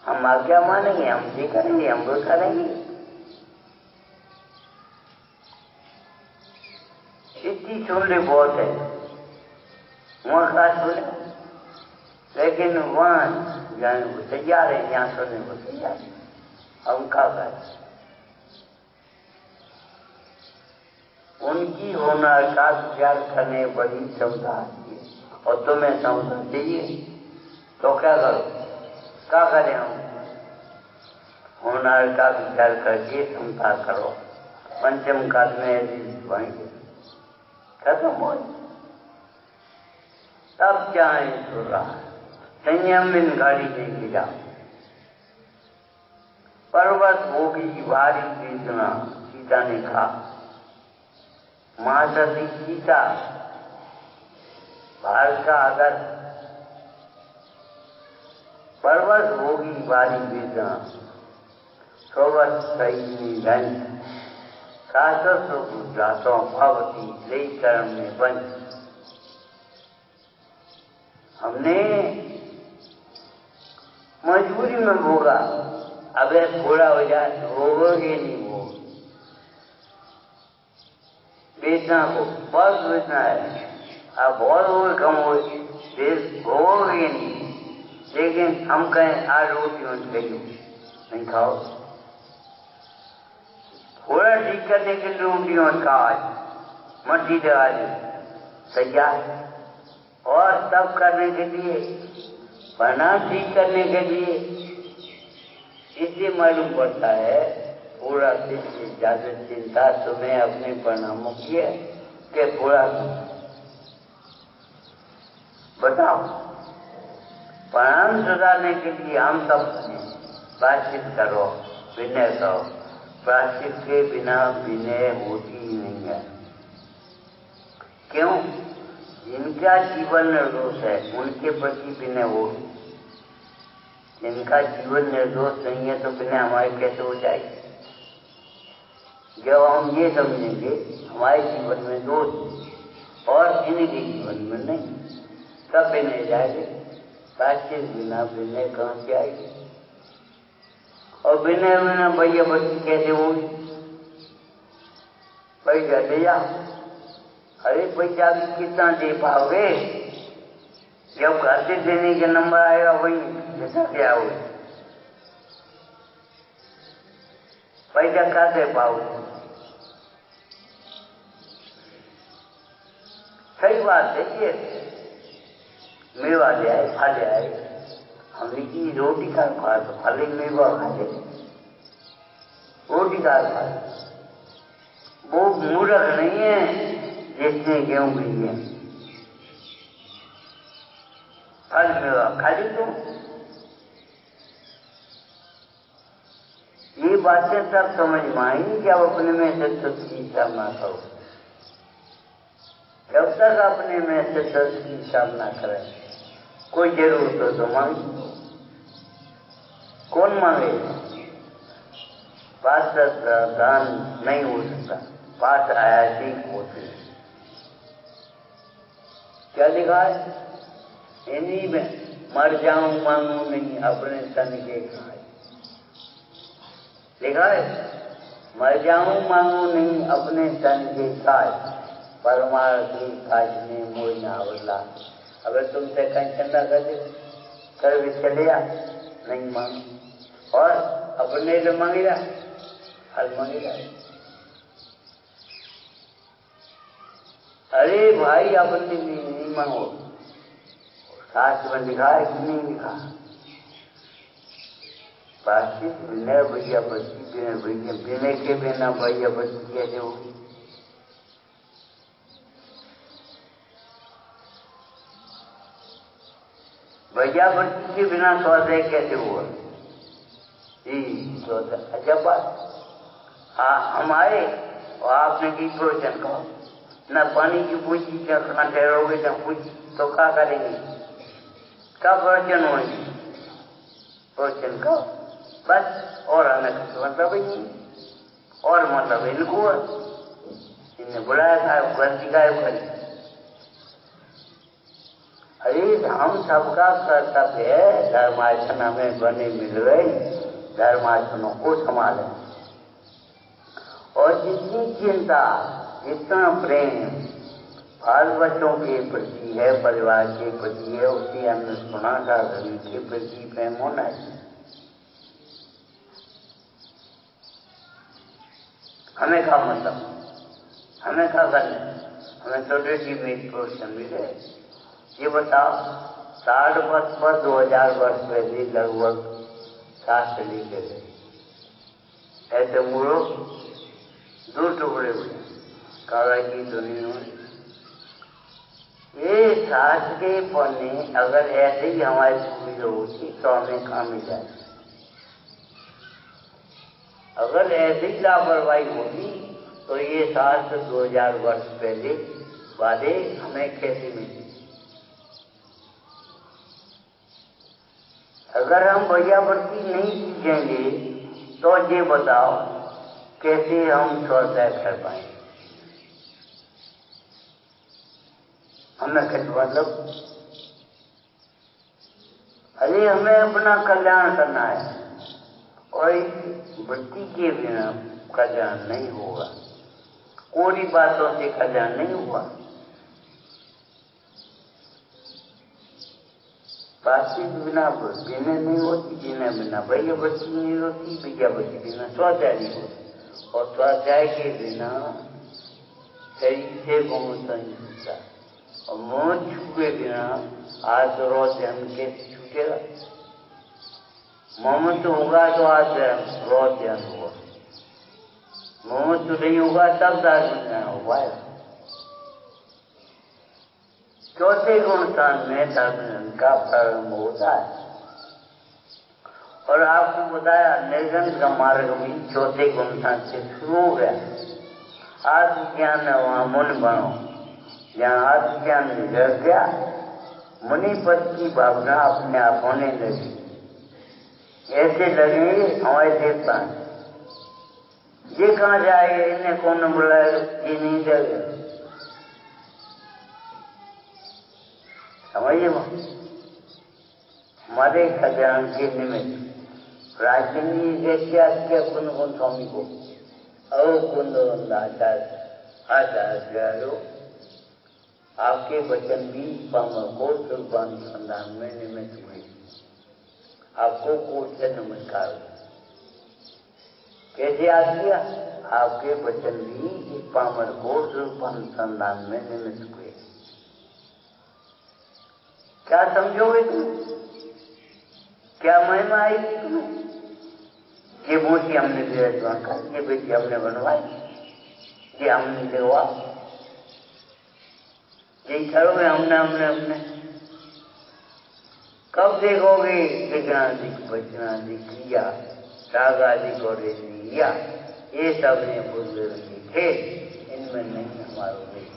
हम आज्ञा मानेंगे, हम ये करेंगे, हम वो करेंगे। इतनी सुन ले बहुत है, वहां का सुने, लेकिन वहां जाने को तैयार है, यहाँ सुनने को तैयार है। हम क्या करें? उनकी होनहार का विचार करने बड़ी क्षमता आती है, और तुम्हें क्षमता चाहिए तो क्या करो? क्या करें हम? होनहार का विचार करके क्षमता करो, पंचम काल में यदि बनेंगे खत्म हो, तब चाहे सुन रहा संयम इन गाड़ी लेके जाओ। पर्वत होगी भारी वेदना, सीता ने कहा, मां सती सीता भारत का अगर पर्वत होगी भारी वेदना, सोवत सही धन शास्त्र गुजरातों भवती ले कर्म में बन। हमने मजबूरी में भोगा, अगर थोड़ा हो जाए भोगोगे नहीं, वो बेचना को बहुत बेचना है, आप बहुत हो कम हो भोगोगे नहीं। लेकिन हम कहें आज रोटी नहीं खाओ, थोड़ा ठीक करने के लिए रोटी मत खाओ, आज मट्टी दबा दी तैयार, और सब करने के लिए प्रणाम ठीक करने के लिए। इससे मालूम पड़ता है पूरा दिन से ज्यादा चिंता तुम्हें अपने प्रणामों की है कि पूरा बताओ। प्रणाम सुधारने के लिए हम सब प्रायश्चित करो, विनय करो। प्रायश्चित के बिना विनय होती ही नहीं है। क्यों? जिनका जीवन निर्दोष है उनके प्रति विनय हो, जिनका जीवन निर्दोष नहीं है तो विनय हमारे कैसे हो जाएगी? जब हम ये समझेंगे हमारे जीवन में दोष और इनके जीवन में नहीं, तब विनय जाएगी। प्रायश्चित बिना विनय कहां से आएगी? और विनय बिना भैया बच्ची कैसे होगी? पैसा दे जा, अरे पैसा भी कितना दे पाओगे? जब घर से देने के नंबर आएगा वही जैसा क्या हो, पैसा क्या दे पाओगे? सही बात है ये, मेवा ले आए, फल ले आए, हमने की रोटी का खा तो फल ही मेवा खा ले, रोटी का खा। वो मूर्ख नहीं है जिसने गेहूं पी है, फल मेवा खा ली तुम। ये बातें तब समझ में आएंगी जब अपने में से सच की हिसाब ना करो। जब तक अपने में से सच की हिसाब ना करें, कोई जरूरत हो तो मांगे, कौन मांगे? पाठ दान नहीं हो सकता, पाठ आया ठीक होती। क्या लिखा है? इन्हीं में मर जाऊं मांगू नहीं अपने तन के खाए। लिखा है मर जाऊं मांगू नहीं अपने तन के खाए, परमार्थी काजने मोह ना आवला। अगर तुमसे कहीं चंदा कर भी चले आ, नहीं मांग, और अपने से मांगेगा फल मांगेगा। अरे भाई अपने लिए नहीं मांगो, शास्त्र में लिखा है कि नहीं लिखा? प्रायश्चित विनय भैया बच्ची, विनय के बिना भैया बच्ची कैसे होगी? भैया बच्ची के बिना स्वाध्याय कैसे हुआ? अजब बात। हम आए और आपने की प्रवचन कहो, न पानी की पूछी, कहाँ ठहरोगे, न पूछी तो क्या करेंगे? कब प्रवचन होंगे? प्रवचन कहो बस, और हमें कुछ मतलब ही नहीं। और मतलब इनको इनने बुलाया था, गलती का करी। अरे हम सबका कर्तव्य है, धर्मासन हमें बने मिल गए, धर्मासनों को संभालें। और जितनी चिंता, जितना प्रेम बाल बच्चों के प्रति है, परिवार के प्रति है, उसी अन्नपूर्णा का शरीर के प्रति प्रेम होना चाहिए। हमें क्या मतलब, हमें क्या करना? हमें तो रेडीमेड प्रोशन मिले। ये बताओ, 2000 वर्ष पहले लगभग शास्त्र लिखे थे, ऐसे मूढ़ो 2 टुकड़े हुए, कागज की दुनिया में। ये शास्त्र के पन्ने अगर ऐसे ही हमारी पूरी होती तो हमें कहाँ मिल जाए? अगर ऐसी लापरवाही होती तो ये शास्त्र 2000 वर्ष पहले वादे हमें कैसे मिले? अगर हम भैयावर्ती नहीं सीखेंगे तो ये बताओ कैसे हम स्वाध्याय कर पाएंगे? हमें कुछ मतलब अरे हमें अपना कल्याण करना है और वृत्ति के बिना कल्याण नहीं होगा, कोरी बातों से कल्याण नहीं हुआ। बातचीत बिना जीने नहीं होती, जीने बिना भैया बच्ची नहीं होती, भैया बच्ची बिना स्वाध्याय नहीं होती, और स्वाध्याय के बिना शरीर से मोह नहीं छूटता, और मोह छूटे बिना आज रोज ध्यान कैसे छूटेगा? मोह तो होगा तो आज रोज ध्यान होगा, मोह तो नहीं होगा तब दार्शनिक होगा। चौथे गुण स्थान में दार्शनिक का प्रारंभ होता है, और आपको बताया निर्गन का मार्ग भी चौथे गुण स्थान से शुरू हो गया। आत्मज्ञान है वहां मुनि बनो, जहाँ आत्मज्ञान जग गया मुनि पद की भावना अपने आप होने लगी। ऐसे लगे हमारे देवता ये कहाँ जाए, इन्हें कौन बुलाए, ये नहीं जगे। समझिए हमारे कल्याण के निमित्त प्राचीन ऐतिहासिक कुंद कुंद स्वामी को और कुंद आचार्य आपके वचन भी पामर को अनुसंधान में निमित्त हुए। आपको कोट से नमस्कार। कैसे याद किया? आपके वचन भी इस पामर को अनुसंधान में निमित्त हुए। क्या समझोगे तुम? क्या महिमा आएगी तुम्हें? ये मूर्ति हमने विराजमान कर, ये बेटी हमने बनवाई, ये हमने देवा, यही करोगे हमने कब देखोगे विज्ञानिक वचनाधिक क्रिया रागाधिक और क्रिया ये सब ने पूर्व थे, इनमें नहीं हमारा नहीं।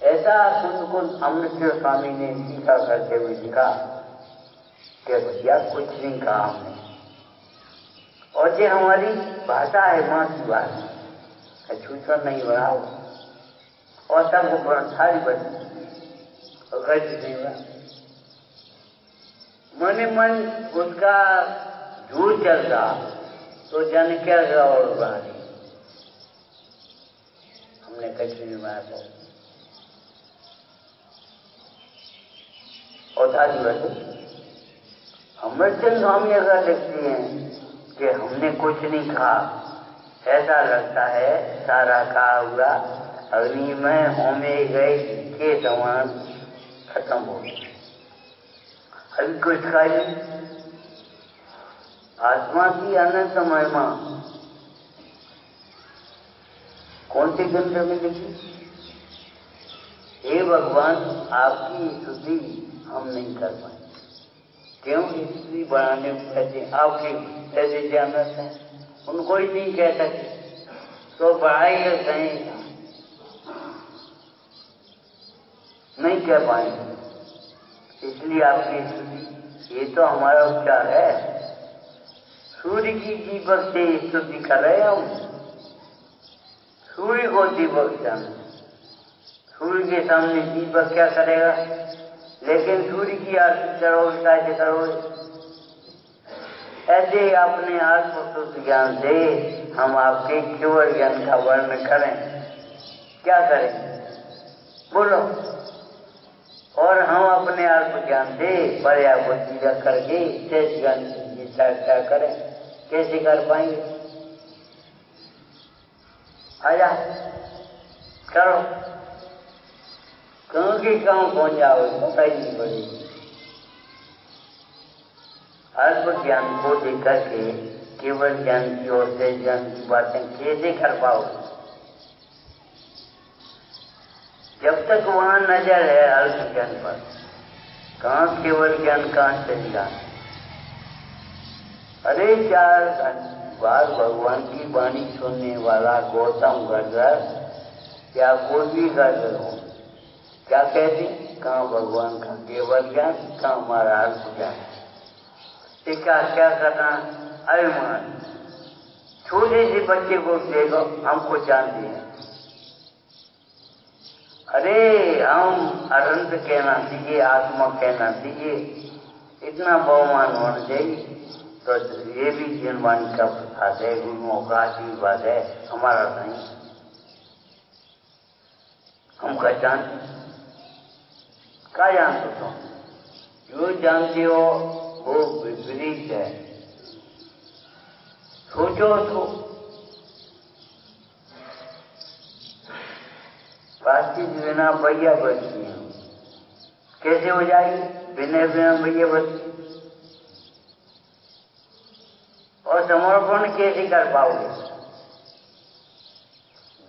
ऐसा कुछ कुछ अमृतसर स्वामी ने टीका करते हुए लिखा कि भैया कुछ नहीं कहा हमने, और ये हमारी भाषा है, मातृभाषा, छूछा नहीं बनाओ और सबको सारी बनी और गज नहीं बना। मन मन उसका झूठ चल रहा तो जन क्या और बनाने, हमने कच नहीं बनाया। और सारी बातें अमृतचंद स्वामी अगर लिखते हैं कि हमने कुछ नहीं कहा, ऐसा लगता है सारा कहा हुआ अग्नि में होमे गए के समान खत्म हो गया, अभी कुछ खाई। आत्मा की अनंत महिमा कौन सी ग्रंथ में लिखी? हे भगवान आपकी स्तुति हम नहीं कर पाए, क्यों? स्त्री बढ़ाने कहते आपके ऐसे जानत हैं, उनको ही नहीं कह सकते तो बढ़ाइए कहीं नहीं कह पाएंगे, इसलिए आपकी स्तुति ये तो हमारा उपचार है। सूर्य की दीपक से स्तुति कर रहे हम, सूर्य को दीपक जान, सूर्य के सामने दीपक क्या करेगा? लेकिन सूर्य की आरती करोगे, कैसे करोगे? ऐसे अपने आत्म ज्ञान से हम आपके केवल ज्ञान का वर्णन करें, क्या करें बोलो? और हम अपने आत्म ज्ञान से पर्या बुद्धि रख करके शेष ज्ञान की चर्चा करें, कैसे कर पाएंगे? आजा करो, कहाँ के कहाँ पहुंच जाओ पता ही नहीं पड़ेगी। अल्प ज्ञान को देकर के केवल ज्ञान की ओर से ज्ञान की बातें कैसे कर पाओगे? जब तक वहां नजर है अल्प ज्ञान पर, कहाँ केवल ज्ञान, कहाँ से ज्ञान? अरे 4 बार भगवान की वाणी सुनने वाला गौतम गर्गर या कोई भी गर्गर हो, क्या कहती? कहाँ भगवान का केवल ज्ञान, कहाँ हमारा अल्प ज्ञान? क्या क्या करना? अभिमान। छोटे से बच्चे को देखो, हमको जानते हैं, अरे हम अनंत कहना चाहिए, आत्मा कहना चाहिए, इतना बहुमान होना चाहिए। तो ये भी जीवनवाणी का प्रसाद है, गुरुओं का आशीर्वाद है, हमारा नहीं। हम क्या जानते हो? जो जानते हो वो विपरीत है। सोचो तो बातचीत बिना भैया बचती है, कैसे हो जाएगी? बिना भैया बचती। और समर्पण कैसे कर पाओगे?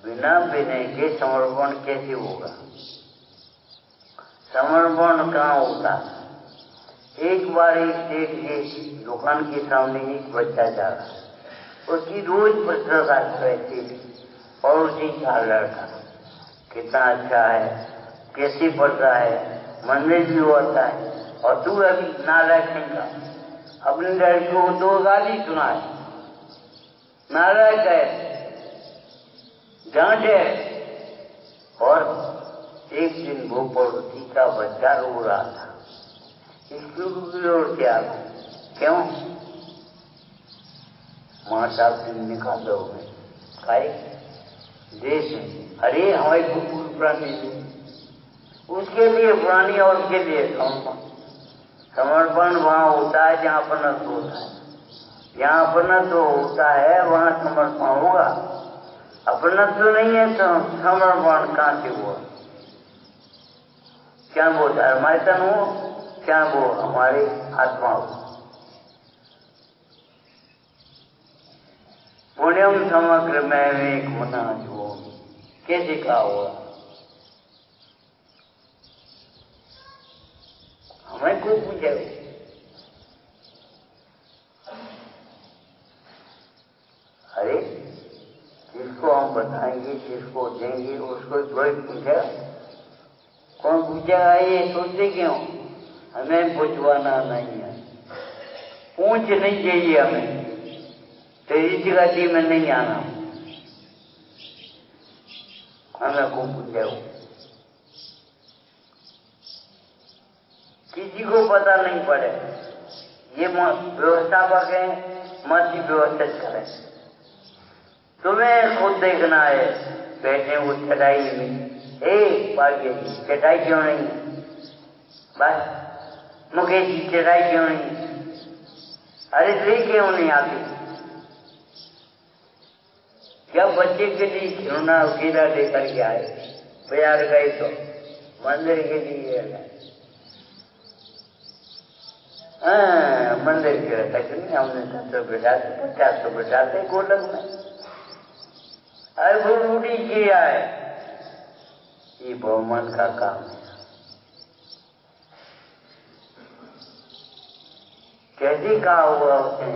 बिना विनय के समर्पण कैसे होगा? समर्पण कहाँ होता है? एक बार एक सेठ के दुकान के सामने एक बच्चा जा रहा है, उसकी रोज प्रशंसा करती और उसी का लड़का कितना अच्छा है, कैसे पढ़ता है, मंदिर भी होता है, और तू अभी नालायक का अपने लड़के को दो गाली सुनाए, नालायक है, डांटे। और एक दिन वो पड़ोसी का बच्चा रो रहा था, इसको क्या क्यों? माँ साहब दिन निकाल दो खाए देश में। अरे हमारी कुकुर पुरानी उसके लिए पुरानी और उसके लिए समर्पण वहां होता है जहां अपनत्व होता है। जहां अपनत्व होता है वहां समर्पण होगा। अपनत्व नहीं है तो समर्पण कहां से हुआ? क्या वो धर्मायतन हो, क्या वो हमारे आत्मा हो? पुण्यम समग्र में एक मना जो कैसे कहा हुआ? हमें को पूछे अरे जिसको हम बताएंगे, जिसको देंगे, उसको कोई पूछेगा? कौन पूछेगा? ये सोचते क्यों? हमें पूछवाना नहीं है, पूछ नहीं चाहिए हमें, तेरी जगती में नहीं आना। हमें को पूछे किसी को पता नहीं पड़े। ये व्यवस्थापक है, मत ही व्यवस्थित करें। तुम्हें खुद देखना है, बैठे वो चटाई में चटाई क्यों नहीं? बस मुकेश जी चटाई क्यों नहीं? अरे ले क्यों नहीं आती? क्या बच्चे के लिए खिलौना अकेला लेकर के आए? बाजार गए तो मंदिर के लिए मंदिर के तक नहीं, हमने 10 बिठाते 50 बिठाते गोलक में। अरे वो रूढ़ी किया है, ये बहुमन का काम है। कैसे कहा हुआ उसने?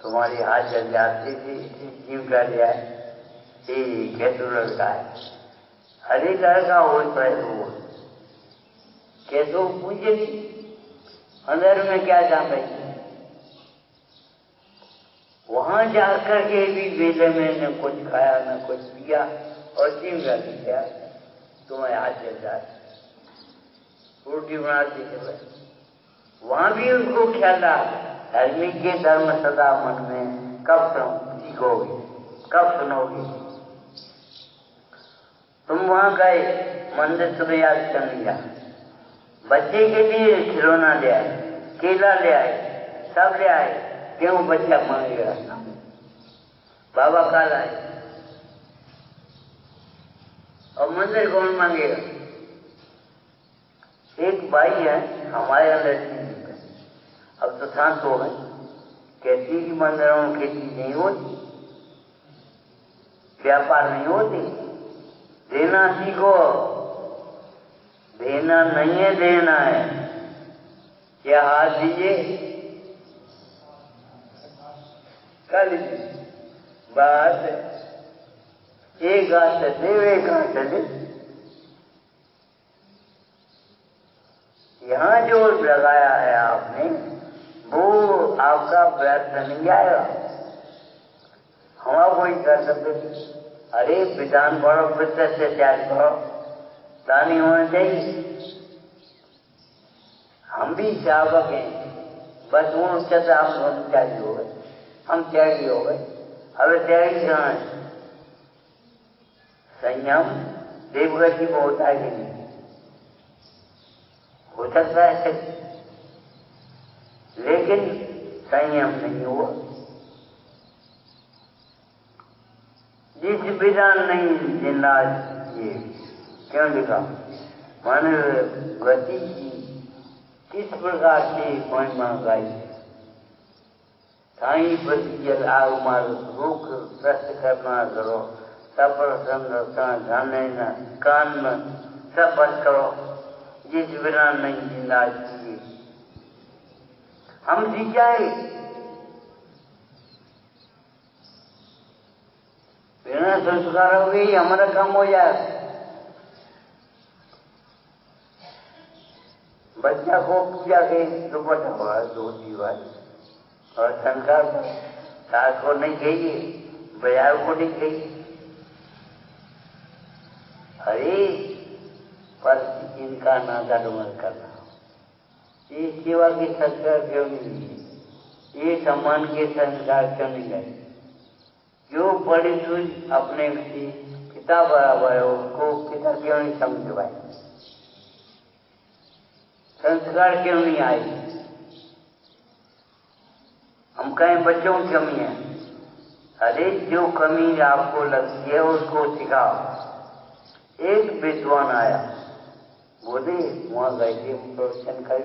तुम्हारी हाथ जल जाती थी, जीव कर लिया है, कैसे लड़का है? हरे लड़का हो कैसे पूछे अंदर में क्या जान रही? वहां जाकर के भी मेले में न कुछ खाया न कुछ पिया और जीव कर लिया। तुम्हें हाथ जल जाए, रोटी बना दी चले, वहां भी उनको ख्याल रहा धार्मिक के धर्म सदा मन में कब सीखोगे, कब सुनोगे? तुम वहां गए मंदिर, तुम्हें याद कर लिया, बच्चे के लिए खिलौना ले आए, केला ले आए, सब ले आए, क्यों? बच्चा मांगेगा, बाबा का लाए, और मंदिर कौन मांगेगा? एक भाई है हमारे अंदर, अब तो शांत हो गए, कहती कि मंदिरों में खेती नहीं होती, व्यापार नहीं होती, देना सीखो। देना नहीं है, देना है। क्या हाथ दीजिए, कर लीजिए, बात एक हाथ से देव, एक हाथ से दे। यहां जो लगाया है आपने, वो आपका व्यर्थ नहीं आएगा। हमारा कोई कर सकते? अरे विधान पढ़ो, वित्त से त्याग करो, नहीं होना चाहिए। हम भी चावक हैं, बस वो चलता हम त्यागी हो गए, हम त्यागी हो गए। अब त्यागी कहाँ है? संयम देवगति में होता है कि नहीं? हो सकता है, लेकिन संयम नहीं हुआ। जिस विधान नहीं जिंदा, ये क्यों लिखा? मानव गति की किस प्रकार से महिमा गाई? साई बल आग मार रूख प्रश्न करना करो, सब प्रसन्न जाने न कान में सब बंद करो। जिस बिना नहीं जिंदा जिए हम जी जाए, बिना संस्कार हो गई हमारा काम हो जाए। बच्चा को पूजा के दुपट्टा हुआ धोती वाली और संस्कार सास को नहीं गई, बजाय को नहीं गई। अरे पर इनका नादाडुमन करना, ये सेवा के संस्कार क्यों नहीं है? ये सम्मान के संस्कार क्यों नहीं गए? जो पढ़ी हुई अपने पिता बराबर है उसको पिता क्यों नहीं समझवाए? संस्कार क्यों नहीं आए? हम कहें बच्चों की कमी है। अरे जो कमी आपको लगती है उसको सिखाओ। एक विद्वान आया, बोले वहां गए थे प्रवचन कर,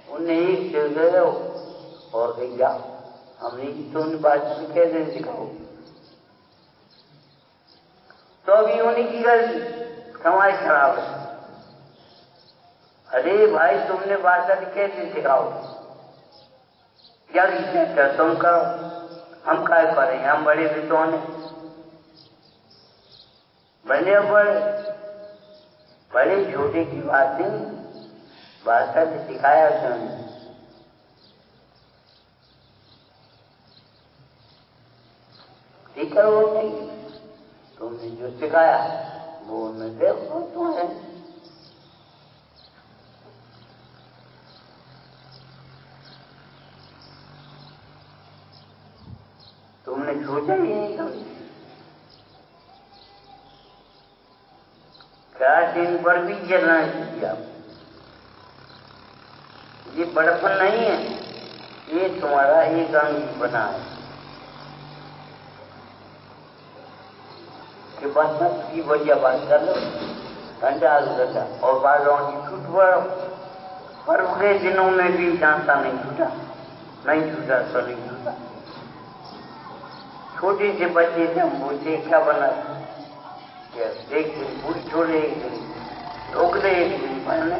उन्हें एक जगह और गया, हमने तो उन बात कैसे सिखाओ? तो अभी उन्हीं की गलती, समाज खराब है। अरे भाई तुमने भाषा कैसे सिखाओ? क्या कहते तुम करो, हम क्या करें? हम बड़े विद्वान हैं, बड़े बड़े छोटे की बात नहीं, भाषा से सिखाया क्यों नहीं? ठीक है, वो नहीं, तुमने जो सिखाया वो उनमें देखो तो है। तुमने सोचा ही नहीं कभी दिन पर भी जलना चाहिए। ये बड़पन नहीं है, ये तुम्हारा एक अंग बना है कि बस की बढ़िया बात कर लो, घंटा घंटा और बालों की छूट पड़ो। पर्व के दिनों में भी जानता नहीं छूटा, नहीं छूटा तो नहीं छूटा। छोटे से बच्चे से हम पूछे क्या बना, एक दिन पूरी छोड़े, एक दिन रोक दे, एक दिन पहले।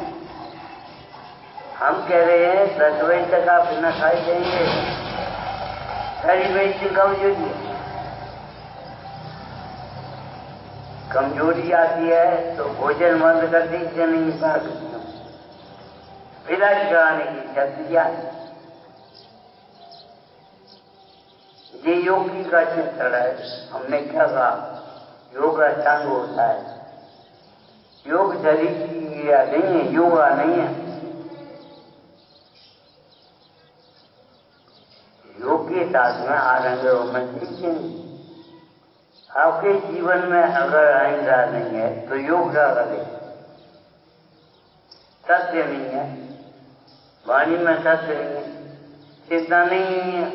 हम कह रहे हैं 10 बजे तक आप बिना खाए जाएंगे, सारी बजे कमजोरी है। कमजोरी आती है तो भोजन बंद कर दीजिए, नहीं भाग इलाज कराने की शक्ति आती। ये योगी का चित्र है। हमने क्या कहा? योग अष्टांग होता है। योग शरीर की क्रिया नहीं है, योगा नहीं है। योग के साथ में आनंद होना चाहिए। आपके जीवन में अगर आइंदा नहीं है तो योग क्या करे? सत्य नहीं है, वाणी में सत्य नहीं है, चिंता नहीं है,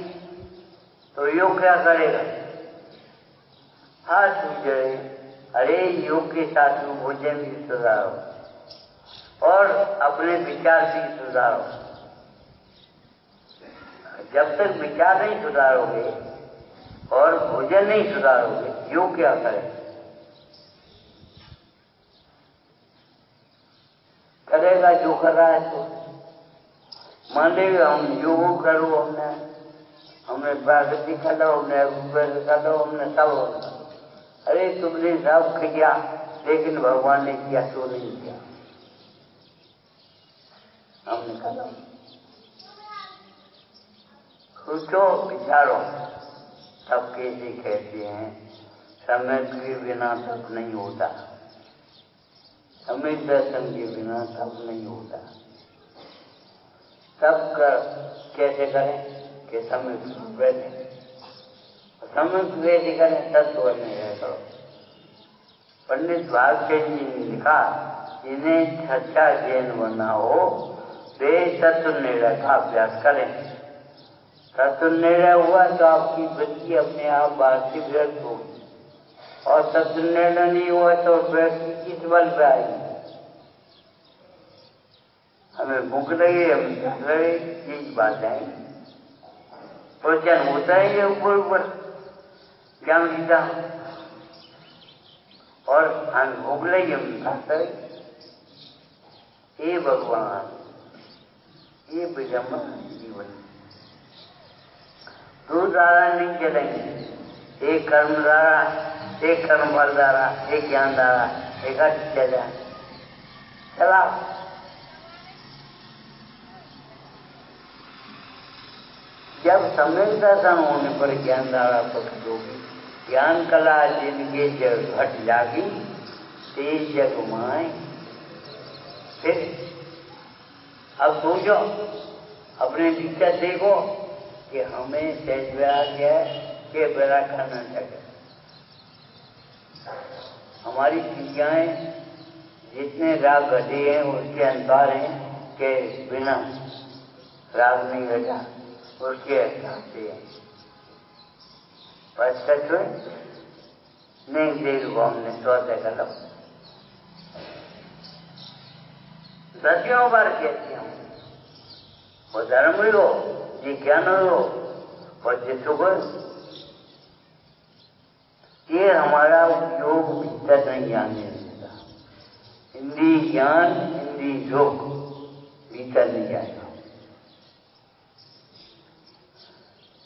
तो योग क्या करेगा? हाथ छूट जाए। अरे योग के साथ में भोजन भी सुधारो और अपने विचार भी सुधारो। जब तक विचार नहीं सुधारोगे और भोजन नहीं सुधारोगे, योग क्या करे? करेगा जो कर रहा है तो मान लेगा हम योग करो, हमने प्राकृतिक कर लो, हमने कर लो, हमने सब। अरे तुमने सब किया लेकिन भगवान ने किया तो नहीं किया, हमने कहा। सोचो विचारो, सब कैसे कहते हैं समय के बिना तप नहीं होता। सम्यक दर्शन के बिना तप नहीं होता। तप कर कैसे करें कि सम्यक बैठे, सम्यक बैठे करें तत्व नहीं करो। पंडित भागचंद जी ने लिखा, इन्हें छठा जैन बना हो वे तत्व निर्णय का अभ्यास करें। तत्व निर्णय हुआ तो आपकी वृत्ति अपने आप बाहर से व्यर्थ होगी, और तत्व निर्णय नहीं हुआ तो व्यक्ति किस बल पे आएगी। हमें भूख लगी, हम प्यास लगी, चीज बात आएंगी। प्रवचन होता है ये ऊपर ऊपर ज्ञान गीता, और हमें भूख लगी, हम प्यास लगी। ये भगवान, ये विडम्बना जीवन। दो धारा नहीं चलेंगे, एक कर्म धारा, एक कर्म फल धारा, एक ज्ञान धारा, एक चला चला। जब सम्यक दर्शन होने पर ज्ञान धारा प्रकट होगी, ज्ञान कला जिनके जग घट जागी, तेज जग माए। फिर अब सोचो, अपने भीतर देखो कि हमें सहज वैराग्य है कि वैराग करना चाहिए। हमारी क्रियाएं जितने राग घटे हैं उसके अनुसार हैं कि बिना राग नहीं घटा उसके हिसाब से है। पर सच नहीं देख को हमने स्वतः कदम सदियों बार कहती हूँ, वो धर्म लो, ये ज्ञान लो, और ये सुख, ये हमारा उपयोग भीतर नहीं आने देता। इंद्रिय ज्ञान, इंद्रिय योग भीतर नहीं आएगा।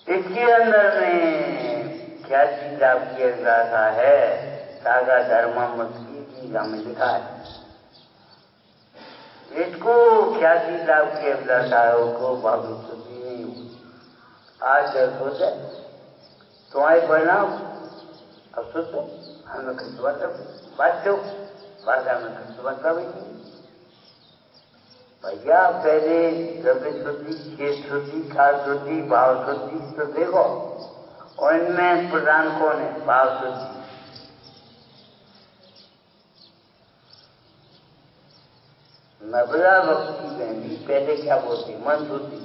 इसके अंदर में क्या चीज आपकी अभिलाषा है, सागा धर्मामत की चीज हमें लिखा है। इसको क्या चीज आपकी अभिलाषा है, उसको भविष्य नहीं हुई। आज जब सोचे तुम्हारे परिणाम अब सोचो, हमें कुछ बात दो, बात हमें कुछ मतलब ही नहीं। भैया पहले द्रव्य शुद्धि, खेत शुद्धि, काल शुद्धि, भाव शुद्धि तो देखो, और इनमें प्रधान कौन है? भाव शुद्धि। नवरा भक्ति बहनी पहले क्या बोलती? मन शुद्धि।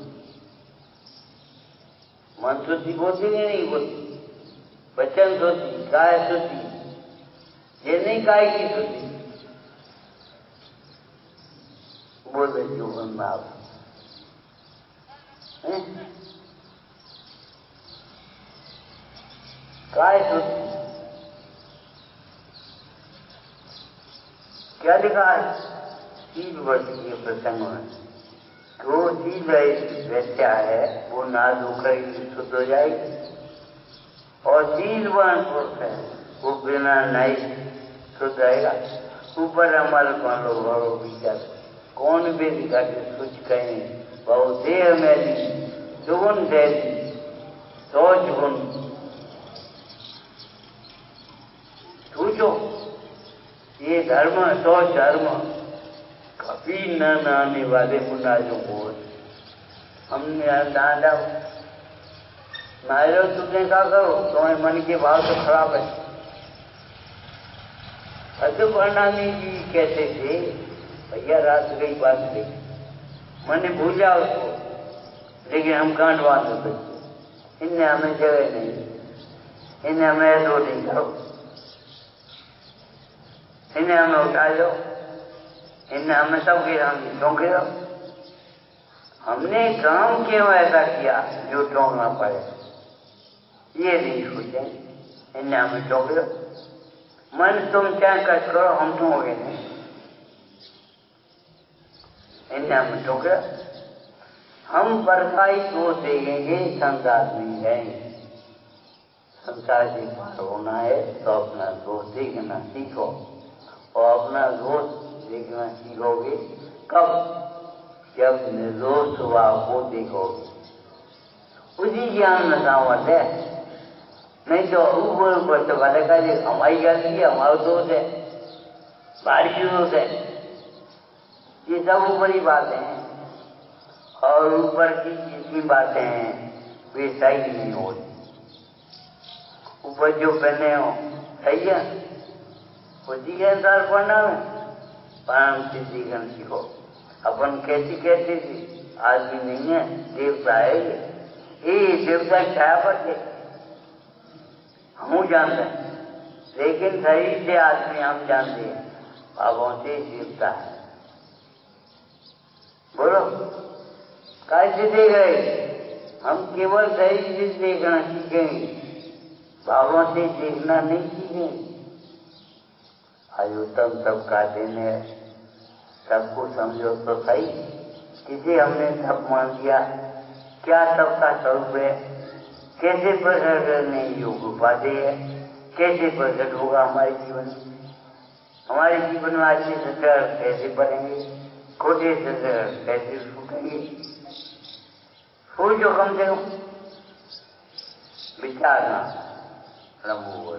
मन शुद्धि बोलती नहीं बोलती, वचन शुद्धि, काय शुद्धि, ये नहीं काय की शुद्धि बोले जीवन में आप काय शुद्धि क्या लिखा है? 3 वर्ष के प्रसंग में जो चीज वैसा है वो ना धोकर शुद्ध हो जाएगी, और शीलवान पुरुष है वो बिना नहीं शुद्ध रहेगा। ऊपर अमल मान लो भरो विचार, कौन भी दिखा के कुछ कहें बहु देह में दुगुन देती 100 गुण। सोचो ये धर्म 100 धर्म कभी न आने वाले मुन्नाजों को हमने दादा नायरो तुमने क्या करो, तुम्हारे मन के भाव तो खराब है। अशुभ प्रणामी जी कहते थे, भैया रात गई बात गई, मैंने भूजा उसको, लेकिन हम कांड बांध सकते, इनने हमें जगह नहीं, इन्हें हमें ऐसा नहीं करो, इन्हें हमें उठा दो, इन्हें हमें सबके सामने टोंके दो। हमने काम क्यों ऐसा किया जो टोंकना पड़े, ये नहीं सोचे, इन्हें हमें टोंक दो। मन तुम क्या कष्ट करो, हम टोंगे नहीं, इन्हें हमें टोंक दो। हम परछाई को देखेंगे, संसार नहीं रहेंगे। संसार से पार होना है तो अपना दोष देखना सीखो, और अपना दोष देखना सीखोगे कब? जब निर्दोष स्वभाव को देखोगे, उसी ज्ञान में सामर्थ है। नहीं तो ऊपर ऊपर तो भले का हमारी गलती है, हमारा दोष है, भारी हो गए, ये सब ऊपरी बातें हैं। और ऊपर की जितनी बातें हैं वे सही नहीं होती। ऊपर जो पहने हो सही है, उसी के अनुसार पढ़ना है। परम सिद्धिगण सीखो। अपन कैसी थी आदमी नहीं है, देवता है ये देवता छाया पर थे, हम जानते हैं, लेकिन शरीर से आदमी हम जानते हैं, भावों से देवता है। बोलो कैसे दे गए? हम केवल शरीर से देखना सीखेंगे, भावों से देखना नहीं सीखेंगे। आयुतम सबका देने, सबको समझो तो सही। किसे हमने सब मान लिया, क्या सबका स्वरूप है, कैसे प्रकट करने योग उपाधि है, कैसे प्रकट होगा हमारे जीवन में। हमारे जीवन में अच्छे संस्कार कैसे पड़ेंगे, खोटे संस्कार कैसे छूटेंगे। जो कम से कम विचारना लंबू